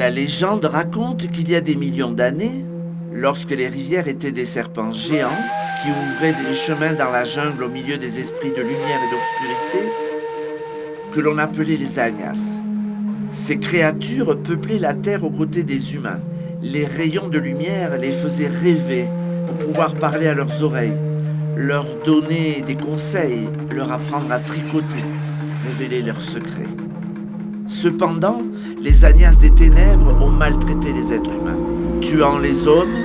La légende raconte qu'il y a des millions d'années, lorsque les rivières étaient des serpents géants qui ouvraient des chemins dans la jungle au milieu des esprits de lumière et d'obscurité, que l'on appelait les Agnas. Ces créatures peuplaient la terre aux côtés des humains. Les rayons de lumière les faisaient rêver pour pouvoir parler à leurs oreilles, leur donner des conseils, leur apprendre à tricoter, révéler leurs secrets. Cependant, les Agnas des ténèbres ont maltraité les êtres humains, tuant les hommes,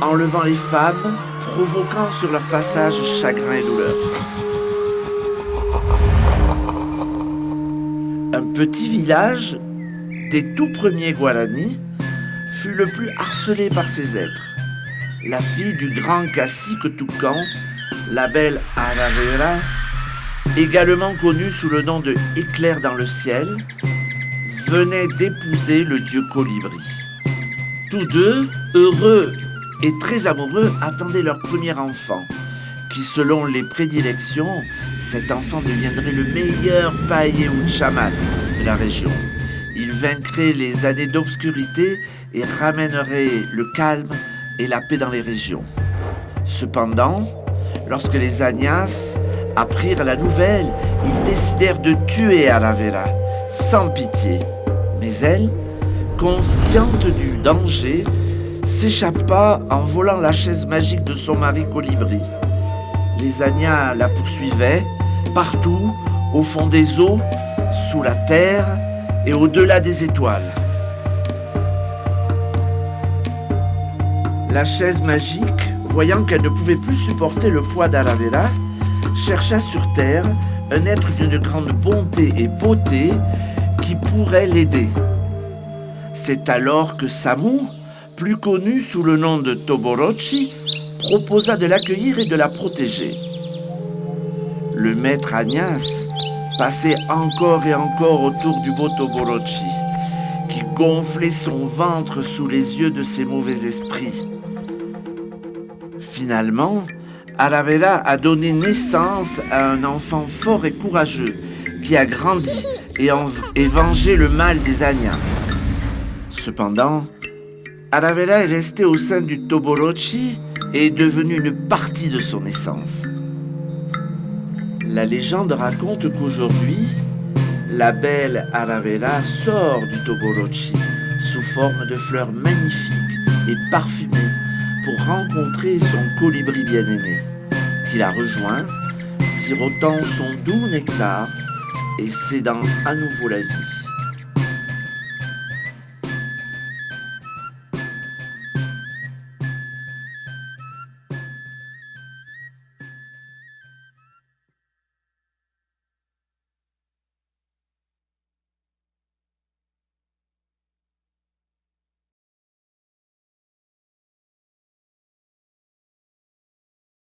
enlevant les femmes, provoquant sur leur passage chagrin et douleur. Un petit village des tout premiers Guaranis fut le plus harcelé par ces êtres. La fille du grand cacique Toucan, la belle Aravera, également connue sous le nom de Éclair dans le ciel, venait d'épouser le dieu Colibri. Tous deux, heureux et très amoureux, attendaient leur premier enfant, qui selon les prédilections, cet enfant deviendrait le meilleur paillé ou chaman de la région. Il vaincrait les années d'obscurité et ramènerait le calme et la paix dans les régions. Cependant, lorsque les Agnas apprirent la nouvelle, ils décidèrent de tuer Aravera, sans pitié. Mais elle, consciente du danger, s'échappa en volant la chaise magique de son mari Colibri. Les Agnas la poursuivaient, partout, au fond des eaux, sous la terre et au-delà des étoiles. La chaise magique, voyant qu'elle ne pouvait plus supporter le poids d'Aravera, chercha sur terre un être d'une grande bonté et beauté qui pourrait l'aider. C'est alors que Samu, plus connu sous le nom de Toborochi, proposa de l'accueillir et de la protéger. Le maître Agnas passait encore et encore autour du beau Toborochi, qui gonflait son ventre sous les yeux de ses mauvais esprits. Finalement, Aravera a donné naissance à un enfant fort et courageux qui a grandi et vengé le mal des Agnas. Cependant, Aravera est restée au sein du Toborochi et est devenue une partie de son essence. La légende raconte qu'aujourd'hui, la belle Aravera sort du Toborochi sous forme de fleurs magnifiques et parfumées pour rencontrer son colibri bien-aimé, qui la rejoint, sirotant son doux nectar et cédant à nouveau la vie.